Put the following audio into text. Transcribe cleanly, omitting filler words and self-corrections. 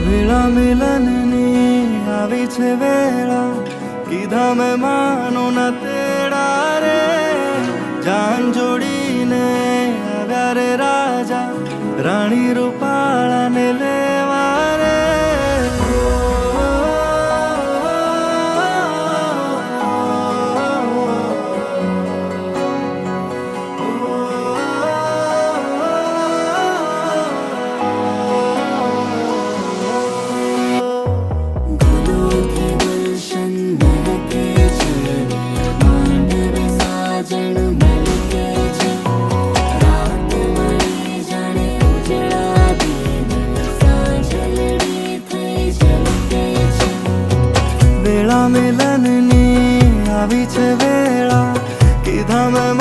વેળા મિલનની આવી છે વેળા, કીધા મેં માનો ના તેડા રે. જાન જોડીને આવ્યા રે રાજા, રાણી રૂપાળાને લેવા રે. વેળા મિલનની આવી છે વેળા, કીધા મેં